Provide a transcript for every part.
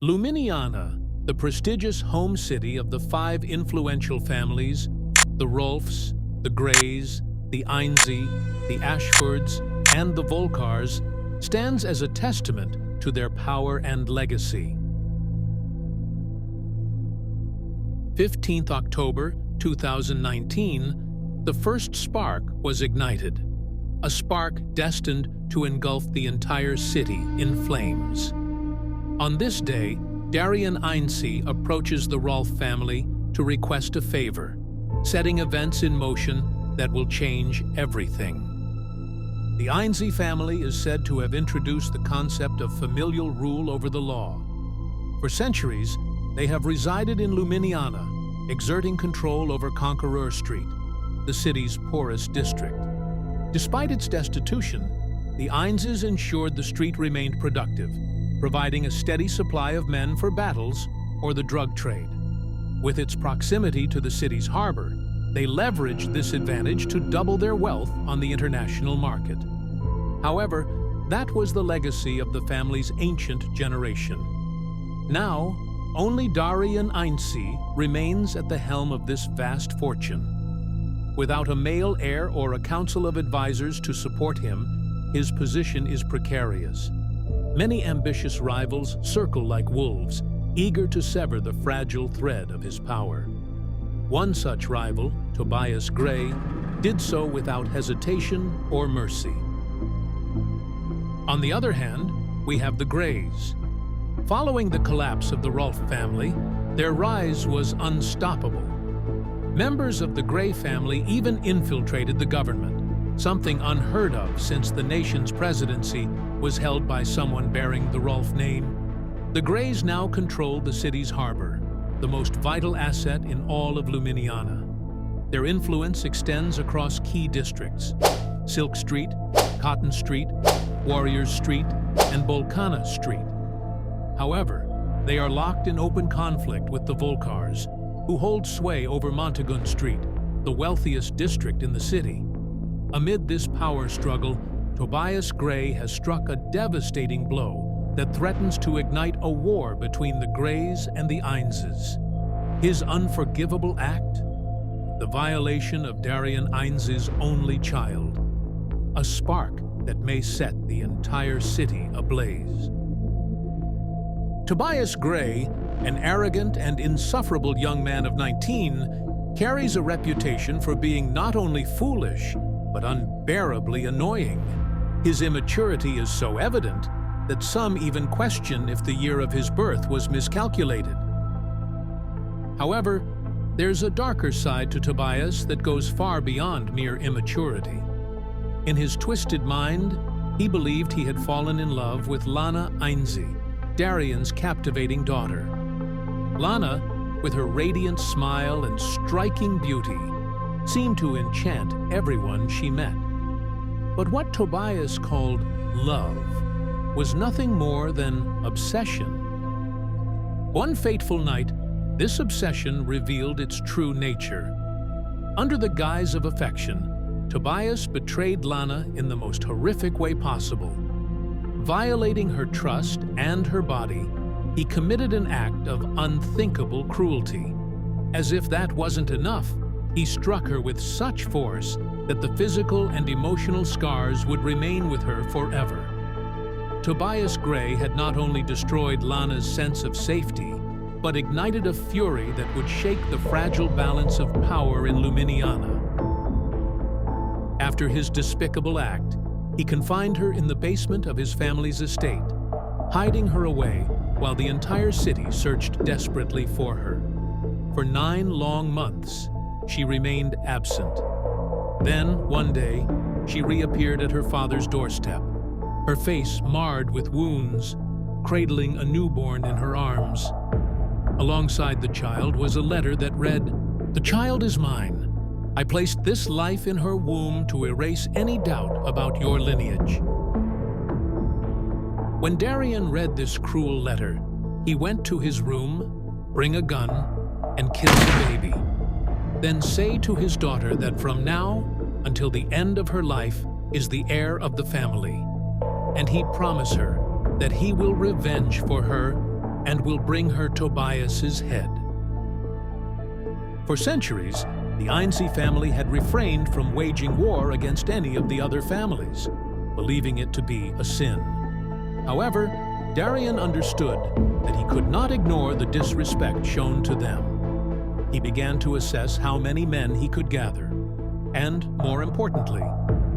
Luminiana, the prestigious home city of the five influential families, the Rolfs, the Grays, the Einse, the Ashfords, and the Volkars, stands as a testament to their power and legacy. 15th October 2019, the first spark was ignited, a spark destined to engulf the entire city in flames. On this day, Darian Einse approaches the Rolf family to request a favor, setting events in motion that will change everything. The Einse family is said to have introduced the concept of familial rule over the law. For centuries, they have resided in Luminiana, exerting control over Conqueror Street, the city's poorest district. Despite its destitution, the Einses ensured the street remained productive, providing a steady supply of men for battles or the drug trade. With its proximity to the city's harbor, they leveraged this advantage to double their wealth on the international market. However, that was the legacy of the family's ancient generation. Now, only Darian Einse remains at the helm of this vast fortune. Without a male heir or a council of advisors to support him, his position is precarious. Many ambitious rivals circle like wolves, eager to sever the fragile thread of his power. One such rival, Tobias Grays, did so without hesitation or mercy. On the other hand, we have the Grays. Following the collapse of the Rolf family, their rise was unstoppable. Members of the Gray family even infiltrated the government, something unheard of since the nation's presidency was held by someone bearing the Rolf name. The Grays now control the city's harbor, the most vital asset in all of Luminiana. Their influence extends across key districts: Silk Street, Cotton Street, Warriors Street, and Bolkana Street. However, they are locked in open conflict with the Volkars, who hold sway over Montagun Street, the wealthiest district in the city. Amid this power struggle, Tobias Grays has struck a devastating blow that threatens to ignite a war between the Grays and the Einses. His unforgivable act? The violation of Darian Einse's only child. A spark that may set the entire city ablaze. Tobias Grays, an arrogant and insufferable young man of 19, carries a reputation for being not only foolish, but unbearably annoying. His immaturity is so evident that some even question if the year of his birth was miscalculated. However, there's a darker side to Tobias that goes far beyond mere immaturity. In his twisted mind, he believed he had fallen in love with Lana Einse, Darian's captivating daughter. Lana, with her radiant smile and striking beauty, seemed to enchant everyone she met. But what Tobias called love was nothing more than obsession. One fateful night, this obsession revealed its true nature. Under the guise of affection, Tobias betrayed Lana in the most horrific way possible. Violating her trust and her body, he committed an act of unthinkable cruelty. As if that wasn't enough, he struck her with such force that the physical and emotional scars would remain with her forever. Tobias Grays had not only destroyed Lana's sense of safety, but ignited a fury that would shake the fragile balance of power in Luminiana. After his despicable act, he confined her in the basement of his family's estate, hiding her away while the entire city searched desperately for her. For 9 long months, she remained absent. Then, one day, she reappeared at her father's doorstep, her face marred with wounds, cradling a newborn in her arms. Alongside the child was a letter that read, "The child is mine. I placed this life in her womb to erase any doubt about your lineage." When Darian read this cruel letter, he went to his room, bring a gun, and kill the baby. Then say to his daughter that from now until the end of her life is the heir of the family. And he promised her that he will revenge for her and will bring her Tobias's head. For centuries, the Einse family had refrained from waging war against any of the other families, believing it to be a sin. However, Darian understood that he could not ignore the disrespect shown to them. He began to assess how many men he could gather, and, more importantly,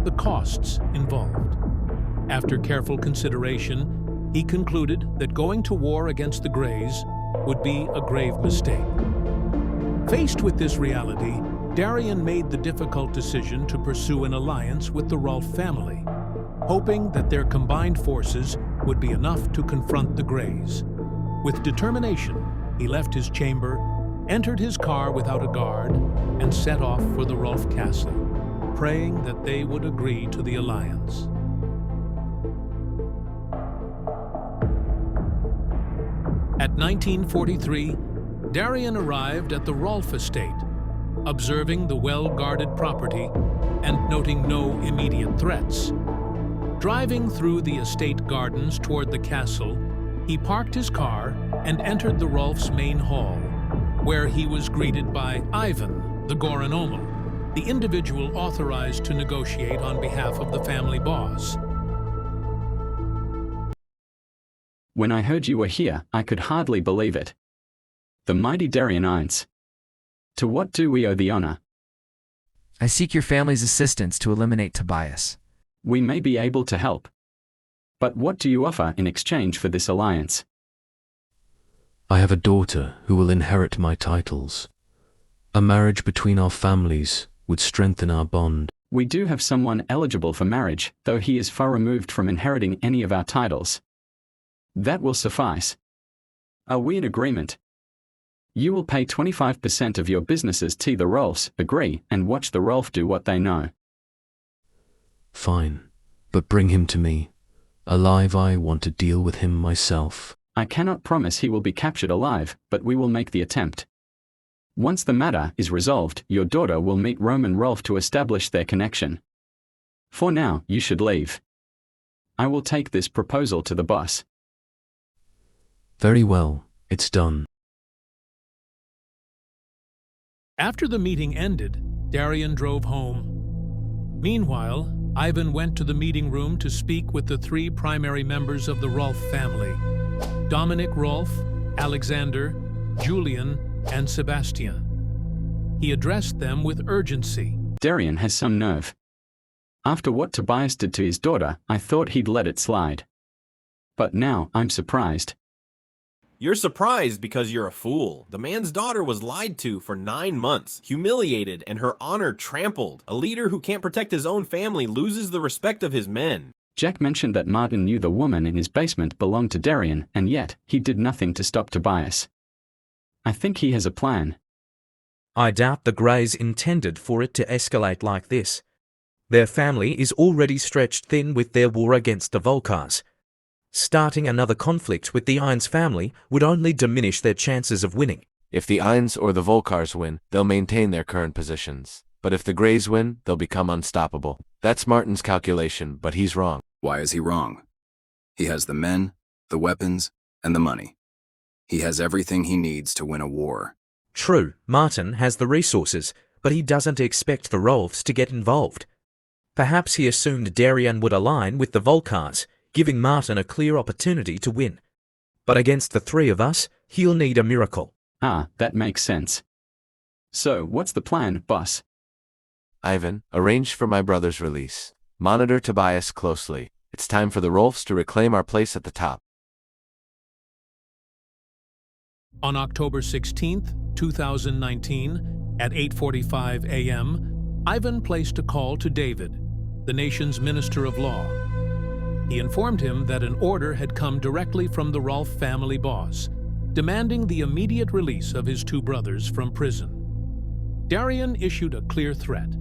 the costs involved. After careful consideration, he concluded that going to war against the Grays would be a grave mistake. Faced with this reality, Darian made the difficult decision to pursue an alliance with the Rolf family, hoping that their combined forces would be enough to confront the Grays. With determination, he left his chamber, entered his car without a guard, and set off for the Rolf castle, praying that they would agree to the alliance. At 1943, Darian arrived at the Rolf estate, observing the well-guarded property and noting no immediate threats. Driving through the estate gardens toward the castle, he parked his car and entered the Rolf's main hall, where he was greeted by Ivan, the Goronomal, the individual authorized to negotiate on behalf of the family boss. When I heard you were here, I could hardly believe it. The mighty Lana Einse. To what do we owe the honor? I seek your family's assistance to eliminate Tobias. We may be able to help. But what do you offer in exchange for this alliance? I have a daughter who will inherit my titles. A marriage between our families would strengthen our bond. We do have someone eligible for marriage, though he is far removed from inheriting any of our titles. That will suffice. Are we in agreement? You will pay 25% of your businesses to the Rolfs, agree, and watch the Rolf do what they know. Fine, but bring him to me. Alive, I want to deal with him myself. I cannot promise he will be captured alive, but we will make the attempt. Once the matter is resolved, your daughter will meet Roman Rolf to establish their connection. For now, you should leave. I will take this proposal to the boss. Very well, it's done. After the meeting ended, Darian drove home. Meanwhile, Ivan went to the meeting room to speak with the three primary members of the Rolf family: Dominic Rolf, Alexander, Julian, and Sebastian. He addressed them with urgency. Darian has some nerve. After what Tobias did to his daughter, I thought he'd let it slide. But now I'm surprised. You're surprised because you're a fool. The man's daughter was lied to for 9 months, humiliated, and her honor trampled. A leader who can't protect his own family loses the respect of his men. Jack mentioned that Martin knew the woman in his basement belonged to Darian, and yet he did nothing to stop Tobias. I think he has a plan. I doubt the Grays intended for it to escalate like this. Their family is already stretched thin with their war against the Volkars. Starting another conflict with the Einse family would only diminish their chances of winning. If the Einse or the Volkars win, they'll maintain their current positions. But if the Grays win, they'll become unstoppable. That's Martin's calculation, but he's wrong. Why is he wrong? He has the men, the weapons, and the money. He has everything he needs to win a war. True, Martin has the resources, but he doesn't expect the Rolfs to get involved. Perhaps he assumed Darian would align with the Volkars, giving Martin a clear opportunity to win. But against the three of us, he'll need a miracle. Ah, that makes sense. So, what's the plan, boss? Ivan, arrange for my brother's release. Monitor Tobias closely. It's time for the Rolfs to reclaim our place at the top. On October 16, 2019, at 8:45 a.m., Ivan placed a call to David, the nation's Minister of Law. He informed him that an order had come directly from the Rolf family boss, demanding the immediate release of his two brothers from prison. Darian issued a clear threat.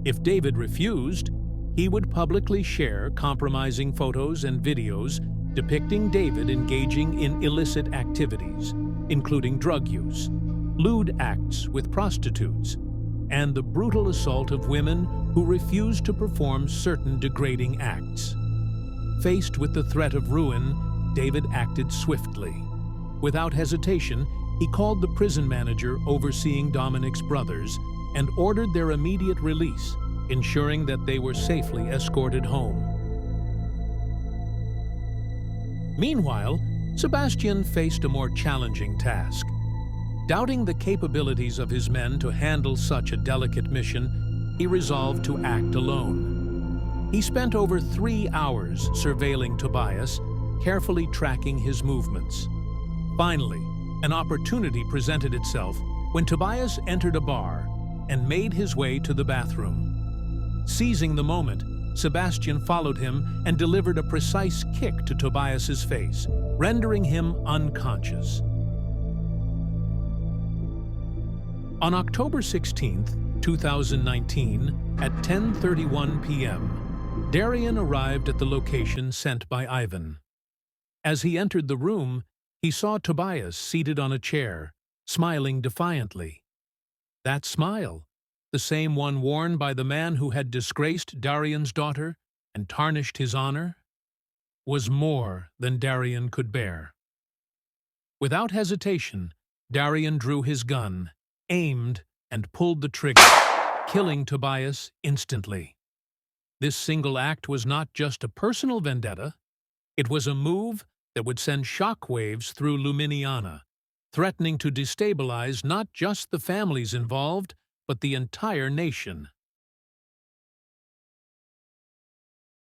If David refused, he would publicly share compromising photos and videos depicting David engaging in illicit activities, including drug use, lewd acts with prostitutes, and the brutal assault of women who refused to perform certain degrading acts. Faced with the threat of ruin, David acted swiftly. Without hesitation, he called the prison manager overseeing Dominic's brothers and ordered their immediate release, ensuring that they were safely escorted home. Meanwhile, Sebastian faced a more challenging task. Doubting the capabilities of his men to handle such a delicate mission, he resolved to act alone. He spent over 3 hours surveilling Tobias, carefully tracking his movements. Finally, an opportunity presented itself when Tobias entered a bar and made his way to the bathroom. Seizing the moment, Sebastian followed him and delivered a precise kick to Tobias's face, rendering him unconscious. On October 16, 2019, at 10:31 p.m., Darian arrived at the location sent by Ivan. As he entered the room, he saw Tobias seated on a chair, smiling defiantly. That smile, the same one worn by the man who had disgraced Darian's daughter and tarnished his honor, was more than Darian could bear. Without hesitation, Darian drew his gun, aimed, and pulled the trigger, killing Tobias instantly. This single act was not just a personal vendetta. It was a move that would send shockwaves through Luminiana, threatening to destabilize not just the families involved, but the entire nation.